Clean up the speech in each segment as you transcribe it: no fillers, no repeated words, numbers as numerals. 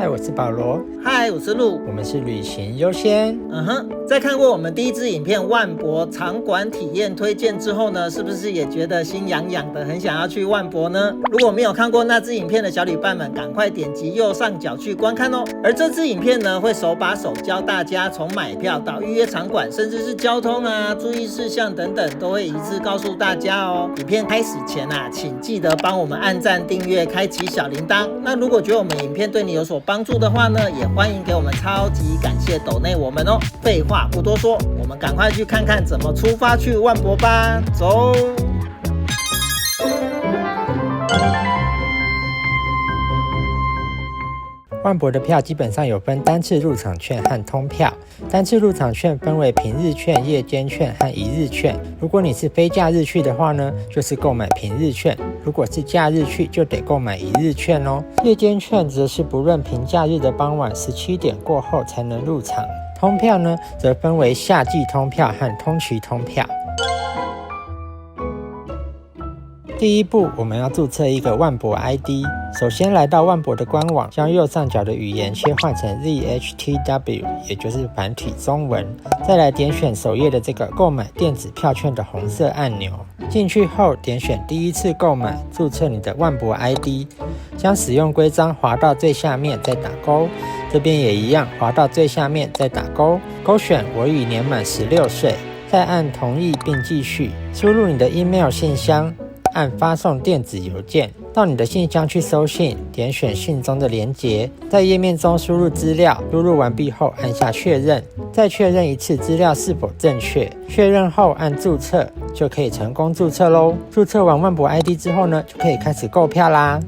嗨，我是保罗。嗨，我是陆。我们是旅行优先。在看过我们第一支影片万博场馆体验推荐之后呢，是不是也觉得心痒痒的，很想要去万博呢？如果没有看过那支影片的小旅伴们，赶快点击右上角去观看哦。而这支影片呢，会手把手教大家从买票到预约场馆，甚至是交通啊、注意事项等等，都会一次告诉大家哦。影片开始前啊，请记得帮我们按赞、订阅、开启小铃铛。那如果觉得我们影片对你有所帮助的话呢，也欢迎给我们超级感谢抖内我们哦。废话不多说，我们赶快去看看怎么出发去万博吧，走！万博的票基本上有分单次入场券和通票。单次入场券分为平日券、夜间券和一日券。如果你是非假日去的话呢，就是购买平日券；如果是假日去，就得购买一日券哦。夜间券则是不论平假日的傍晚17点过后才能入场。通票呢，则分为夏季通票和通期通票。第一步，我们要注册一个万博 ID。首先来到万博的官网，将右上角的语言切换成 ZHTW， 也就是繁体中文。再来点选首页的这个购买电子票券的红色按钮。进去后，点选第一次购买，注册你的万博 ID， 将使用规章滑到最下面，再打勾。这边也一样，滑到最下面再打勾，勾选我已年满16岁，再按同意并继续，输入你的 email 信箱，按发送电子邮件，到你的信箱去收信，点选信中的连结，在页面中输入资料，输入完毕后按下确认，再确认一次资料是否正确，确认后按注册，就可以成功注册咯。注册完万博 ID 之后呢，就可以开始购票啦。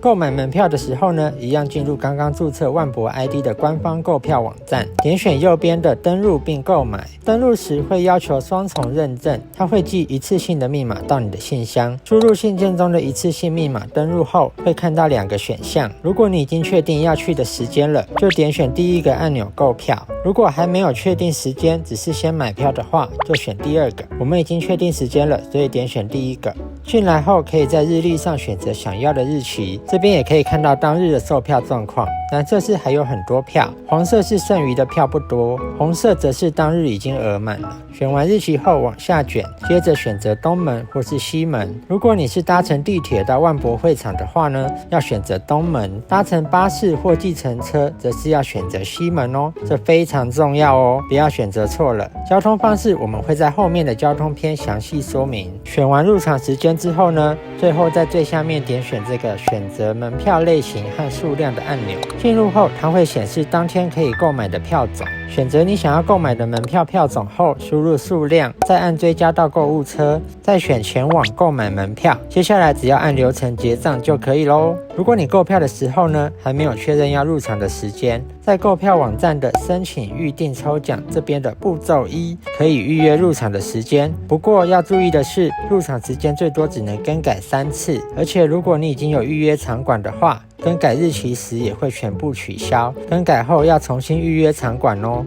购买门票的时候呢，一样进入刚刚注册万博 ID 的官方购票网站，点选右边的登录并购买。登录时会要求双重认证，它会寄一次性的密码到你的信箱。输入信件中的一次性密码，登录后会看到2个选项。如果你已经确定要去的时间了，就点选第一个按钮购票。如果还没有确定时间，只是先买票的话，就选第2个。我们已经确定时间了，所以点选第1个。进来后可以在日历上选择想要的日期，这边也可以看到当日的售票状况。蓝色是还有很多票，黄色是剩余的票不多，红色则是当日已经额满了。选完日期后往下卷，接着选择东门或是西门。如果你是搭乘地铁到万博会场的话呢，要选择东门；搭乘巴士或计程车则是要选择西门哦，这非常重要哦，不要选择错了。交通方式我们会在后面的交通篇详细说明。选完入场时间之后呢，最后在最下面点选这个选择门票类型和数量的按钮。进入后，它会显示当天可以购买的票种。选择你想要购买的门票票种后，输入数量，再按追加到购物车，再选前往购买门票。接下来只要按流程结账就可以咯。如果你购票的时候呢，还没有确认要入场的时间，在购票网站的申请预定抽奖这边的步骤1可以预约入场的时间。不过要注意的是，入场时间最多只能更改3次，而且如果你已经有预约场馆的话，更改日期时也会全部取消，更改后要重新预约场馆哦。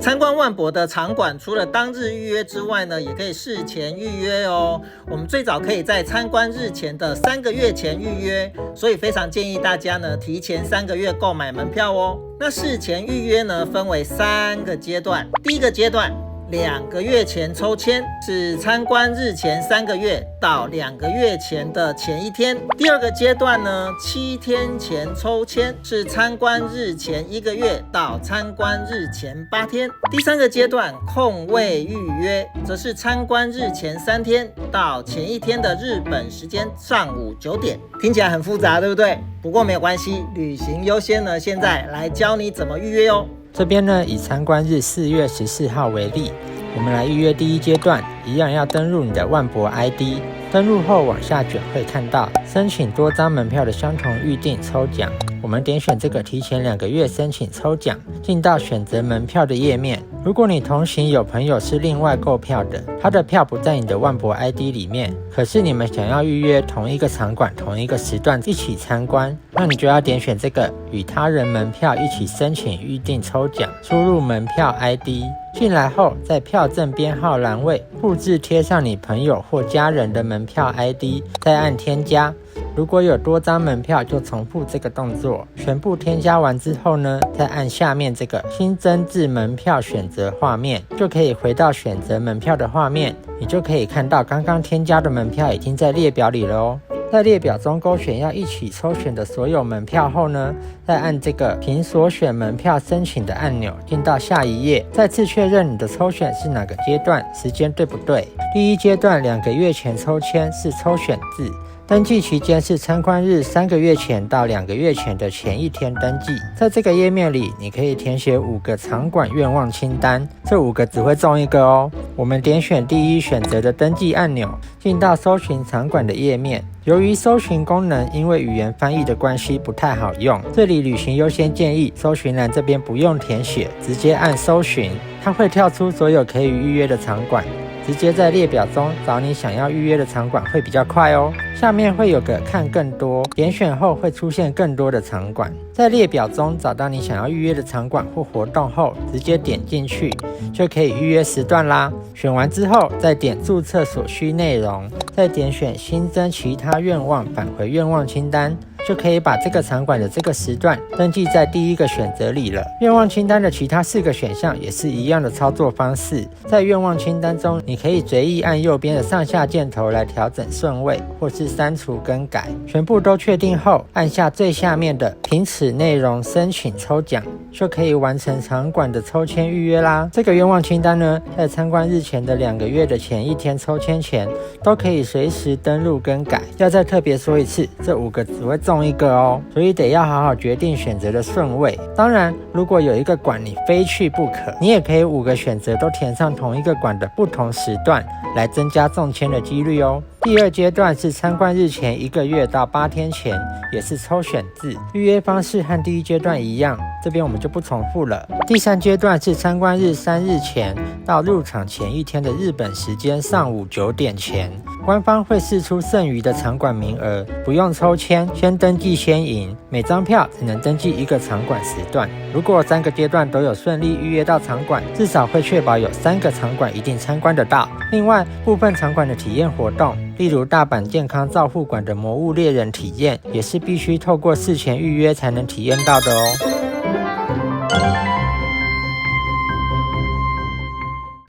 参观万博的场馆，除了当日预约之外呢，也可以事前预约哦。我们最早可以在参观日前的3个月前预约，所以非常建议大家呢，提前3个月购买门票哦。那事前预约呢，分为3个阶段。第一个阶段，2个月前抽签，是参观日前3个月到2个月前的前1天。第2个阶段呢，7天前抽签，是参观日前1个月到参观日前8天。第3个阶段，空位预约，则是参观日前3天到前1天的日本时间上午9点。听起来很复杂，对不对？不过没有关系，旅行优先呢，现在来教你怎么预约哦。这边呢，以参观日4月14号为例，我们来预约第1阶段，一样要登入你的万博 ID。登入后往下卷会看到申请多张门票的相同预定抽奖。我们点选这个提前2个月申请抽奖，进到选择门票的页面。如果你同行有朋友是另外购票的，他的票不在你的万博 ID 里面，可是你们想要预约同一个场馆、同一个时段一起参观，那你就要点选这个与他人门票一起申请预定抽奖，输入门票 ID。进来后，在票证编号栏位复制贴上你朋友或家人的门票 ID， 再按添加。如果有多张门票，就重复这个动作。全部添加完之后呢，再按下面这个新增至门票选择画面，就可以回到选择门票的画面，你就可以看到刚刚添加的门票已经在列表里了哦。在列表中勾选要一起抽选的所有门票后呢，再按这个凭所选门票申请的按钮，进到下一页，再次确认你的抽选是哪个阶段，时间对不对。第一阶段2个月前抽签是抽选制，登记期间是参观日3个月前到2个月前的前一天登记。在这个页面里，你可以填写5个场馆愿望清单，这5个只会中1个哦。我们点选第一选择的登记按钮，进到搜寻场馆的页面。由于搜寻功能因为语言翻译的关系不太好用，这里旅行优先建议搜寻栏这边不用填写，直接按搜寻，它会跳出所有可以预约的场馆。直接在列表中找你想要预约的场馆会比较快哦。下面会有个看更多，点选后会出现更多的场馆。在列表中找到你想要预约的场馆或活动后，直接点进去就可以预约时段啦。选完之后再点注册所需内容，再点选新增其他愿望，返回愿望清单，就可以把这个场馆的这个时段登记在第一个选择里了。愿望清单的其他4个选项也是一样的操作方式。在愿望清单中，你可以随意按右边的上下箭头来调整顺位，或是删除更改。全部都确定后，按下最下面的凭此内容申请抽奖，就可以完成场馆的抽签预约啦。这个愿望清单呢，在参观日前的2个月的前一天抽签前，都可以随时登录更改。要再特别说一次，这5个只会中1个哦，所以得要好好决定选择的顺位。当然，如果有一个馆你非去不可，你也可以5个选择都填上同一个馆的不同时段，来增加中签的几率哦。第2阶段是参观日前1个月到8天前，也是抽选制，预约方式和第1阶段一样，这边我们就不重复了。第3阶段是参观日3日前到入场前一天的日本时间上午9点前，官方会释出剩余的场馆名额，不用抽签，先登记先赢，每张票只能登记1个场馆时段。如果3个阶段都有顺利预约到场馆，至少会确保有3个场馆一定参观得到。另外，部分场馆的体验活动，例如大阪健康照护馆的魔物猎人体验，也是必须透过事前预约才能体验到的哦。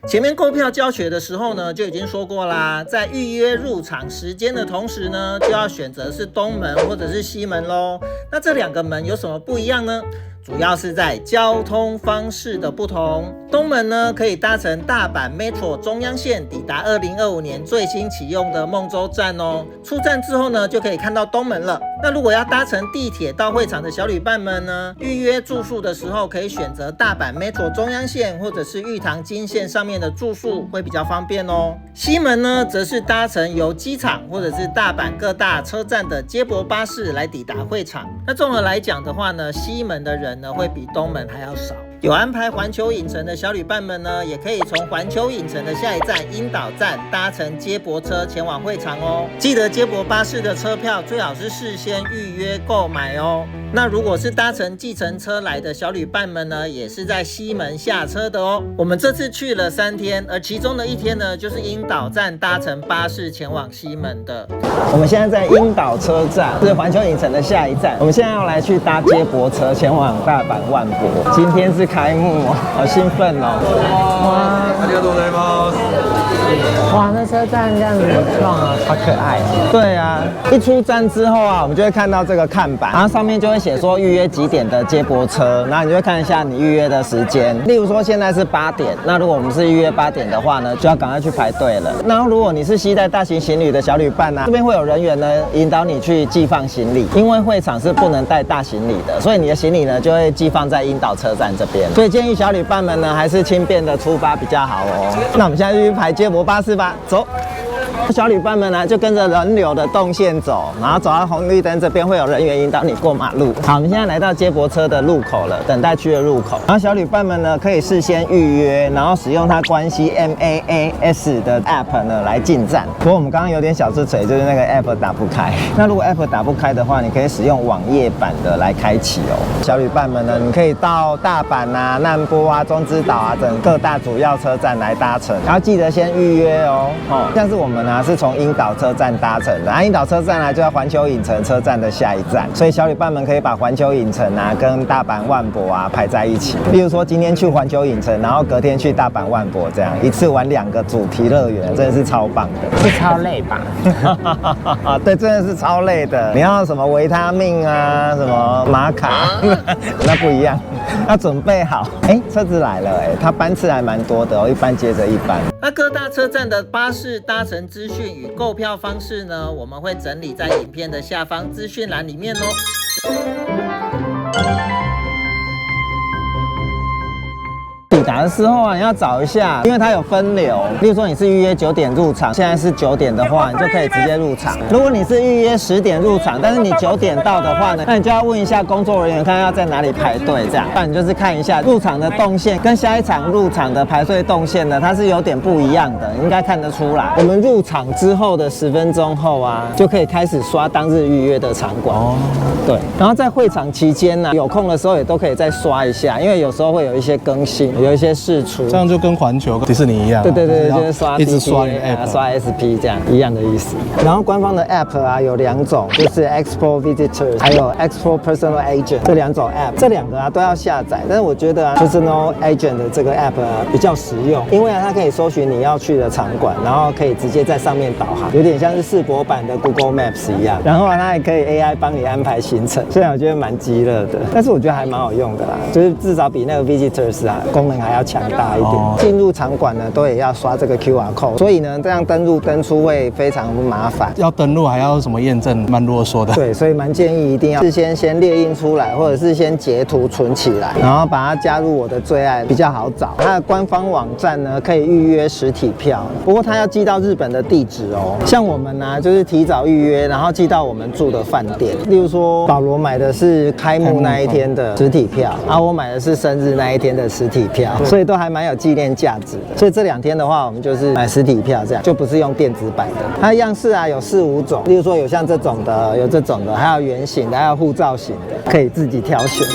前面购票教学的时候呢，就已经说过啦，在预约入场时间的同时呢，就要选择是东门或者是西门咯。那这2个门有什么不一样呢？主要是在交通方式的不同。东门呢，可以搭乘大阪 Metro 中央线抵达2025年最新启用的梦洲站哦。出站之后呢，就可以看到东门了。那如果要搭乘地铁到会场的小旅伴们呢，预约住宿的时候可以选择大阪 Metro 中央线或者是玉堂金线上面的住宿，会比较方便哦。西门呢，则是搭乘由机场或者是大阪各大车站的接驳巴士来抵达会场。那综合来讲的话呢，西门的人呢会比东门还要少。有安排环球影城的小旅伴们呢，也可以从环球影城的下一站樱岛站搭乘接驳车前往会场哦。记得接驳巴士的车票最好是事先预约购买哦。那如果是搭乘计程车来的小旅伴们呢，也是在西门下车的哦。我们这次去了3天，而其中的1天呢，就是樱岛站搭乘巴士前往西门的。我们现在在樱岛车站，是环球影城的下一站。我们现在要来去搭接驳车前往大阪万博。今天是开幕哦，好兴奋哦！哇，ありがとうございます。哇，那车站这样子很壮啊，好可爱哦。对啊，一出站之后啊，我们就会看到这个看板，然后上面就会写说预约几点的接驳车，然后你就会看一下你预约的时间。例如说现在是8点，那如果我们是预约8点的话呢，就要赶快去排队了。然后如果你是携带大型行李的小旅伴啊，这边会有人员呢引导你去寄放行李，因为会场是不能带大行李的，所以你的行李呢就会寄放在樱岛车站这边。所以建议小旅伴们呢还是轻便的出发比较好哦。那我们现在就去排接驳巴士吧，走。小旅伴们呢，就跟着人流的动线走，然后走到红绿灯这边会有人员引导你过马路。好，我们现在来到接驳车的入口了，等待区的入口。然后小旅伴们呢，可以事先预约，然后使用它关系 MAAS 的 App 呢来进站。不过我们刚刚有点小吃嘴，就是那个 App 打不开。那如果 App 打不开的话，你可以使用网页版的来开启哦。小旅伴们呢，你可以到大阪啊、难波啊、中之岛啊等各大主要车站来搭乘，然后记得先预约哦。像是我们呢是从樱岛车站搭乘的，樱岛车站呢就在环球影城车站的下一站，所以小旅伴们可以把环球影城啊跟大阪万博啊排在一起。例如说今天去环球影城，然后隔天去大阪万博，这样一次玩2个主题乐园，真的是超棒的。是超累吧？对，真的是超累的。你要什么维他命啊，什么玛卡，那不一样，要准备好。车子来了，它班次还蛮多的哦，一班接着一班。那各大车站的巴士搭乘资讯与购票方式呢，我们会整理在影片的下方资讯栏里面哦。抵达的时候啊，你要找一下，因为它有分流。例如说你是预约9点入场，现在是9点的话，你就可以直接入场。如果你是预约10点入场，但是你9点到的话呢，那你就要问一下工作人员，看要在哪里排队这样。那你就是看一下入场的动线跟下一场入场的排队动线呢，它是有点不一样的，应该看得出来。我们入场之后的10分钟后啊，就可以开始刷当日预约的场馆。对。然后在会场期间呢，有空的时候也都可以再刷一下，因为有时候会有一些更新。有一些释出，这样就跟环球、迪士尼一样。对，就是刷一直刷你 App， 刷 SP 这样一样的意思。然后官方的 App 啊有2种，就是 Expo Visitors 还有 Expo Personal Agent 这2种 App， 这2个啊都要下载。但是我觉得Personal Agent 的这个 App 啊比较实用，因为它可以搜寻你要去的场馆，然后可以直接在上面导航，有点像是世博版的 Google Maps 一样。然后它还可以 AI 帮你安排行程，虽然我觉得蛮鸡肋的，但是我觉得还蛮好用的啦，就是至少比那个 Visitors 啊功能还要强大一点。进入场馆呢，都也要刷这个 QR code， 所以呢，这样登入登出会非常麻烦。要登录还要什么验证，蛮啰嗦的。对，所以蛮建议一定要事先列印出来，或者是先截图存起来，然后把它加入我的最爱，比较好找。它的官方网站呢，可以预约实体票，不过它要寄到日本的地址哦。像我们呢，就是提早预约，然后寄到我们住的饭店。例如说，保罗买的是开幕那一天的实体票，我买的是生日那一天的实体票，所以都还蛮有纪念价值的。所以这2天的话，我们就是买实体票，这样就不是用电子版的。它样式啊有4、5种，例如说有像这种的，有这种的，还有圆形的，还有护照型的，可以自己挑选。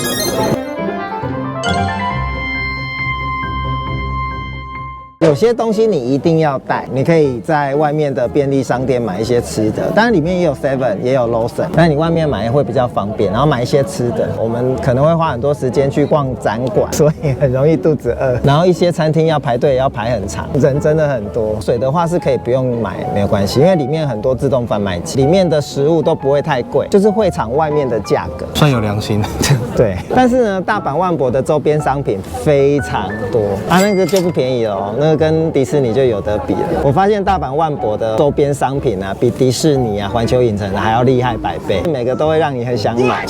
有些东西你一定要带，你可以在外面的便利商店买一些吃的，当然里面也有 Seven 也有 Lawson， 但你外面买会比较方便，然后买一些吃的。我们可能会花很多时间去逛展馆，所以很容易肚子饿，然后一些餐厅要排队也要排很长，人真的很多。水的话是可以不用买，没有关系，因为里面很多自动贩卖机，里面的食物都不会太贵，就是会场外面的价格，算有良心。对，但是呢，大阪万博的周边商品非常多啊，那个就不便宜了哦，那个跟迪士尼就有得比了。我发现大阪万博的周边商品啊，比迪士尼啊、环球影城还要厉害100倍，每个都会让你很想买。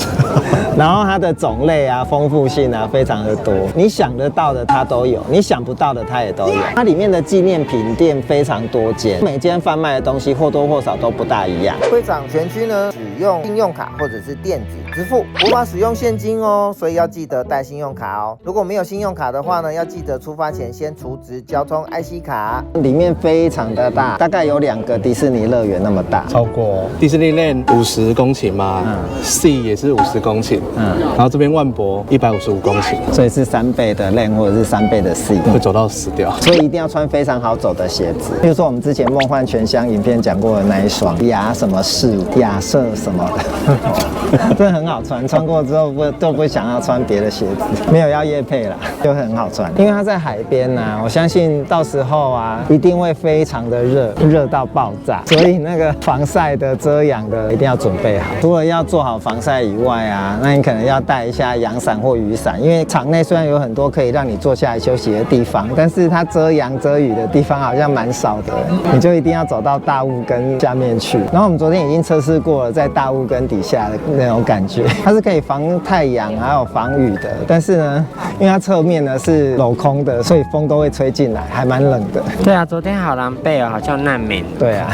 然后它的种类啊、丰富性啊非常的多，你想得到的它都有，你想不到的它也都有。它里面的纪念品店非常多间，每间贩卖的东西或多或少都不大一样。会场全区呢使用信用卡或者是电子支付，无法使用现金哦，所以要记得带信用卡哦。如果没有信用卡的话呢，要记得出发前先储值交通 IC 卡。里面非常的大，大概有2个迪士尼乐园那么大，超过迪士尼 Land 50公顷嘛，C 也是50公顷，然后这边万博155公顷，所以是3倍的 Land 或者是3倍的 C， 会走到死掉。所以一定要穿非常好走的鞋子，比如说我们之前梦幻全香影片讲过的那一双雅什么士、亚瑟什么的，真的很好穿，穿过之后都不想要穿别的鞋子，没有要业配啦，就很好穿，因为它在海边啊，我相信到时候啊一定会非常的热到爆炸，所以那个防晒的、遮阳的一定要准备好。除了要做好防晒以外啊，那你可能要带一下阳伞或雨伞，因为场内虽然有很多可以让你坐下来休息的地方，但是它遮阳遮雨的地方好像蛮少的，你就一定要走到大雾根下面去。然后我们昨天已经测试过了，在大雾根底下的那种感觉。觉。它是可以防太阳还有防雨的，但是呢，因为它侧面呢是镂空的，所以风都会吹进来，还蛮冷的。对啊，昨天好狼狈哦，好像难民。对啊，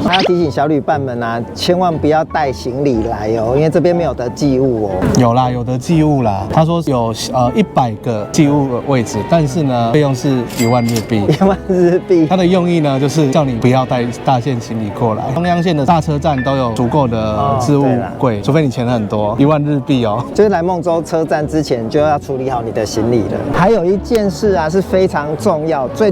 还要提醒小旅伴们啊，千万不要带行李来哦，因为这边没有得寄物哦。有啦，有的寄物啦。他说有100个寄物的位置，但是呢，费用是1万日币。1万日币。它的用意呢，就是叫你不要带大件行李过来。中央线的大车站都有足够的置物柜，除非你钱很多，1万日币哦。就是来孟州车站之前就要处理好你的行李了。还有一件事啊是非常重要，最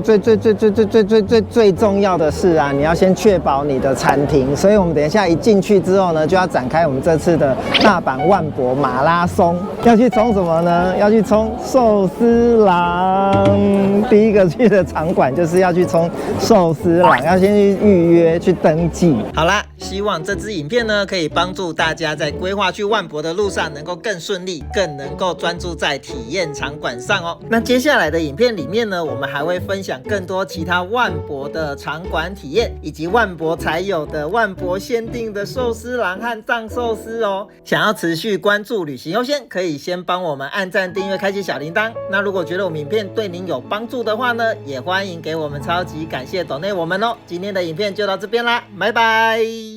重要的是啊，你要先确保你的餐厅。所以我们等一下一进去之后呢，就要展开我们这次的大阪万博马拉松。要去冲什么呢？要去冲寿司郎。第一个去的场馆就是要去冲寿司郎，要先去预约去登记。好啦，希望这支影片呢可以帮助大家在规划去万博的路上能够更顺利，更能够专注在体验场馆上哦。那接下来的影片里面呢，我们还会分享更多其他万博的场馆体验，以及万博才有的万博限定的寿司郎和藏寿司哦。想要持续关注旅行优先，可以先帮我们按赞、订阅、开启小铃铛。那如果觉得我们影片对您有帮助的话呢，也欢迎给我们超级感谢抖内我们哦。今天的影片就到这边啦，拜拜。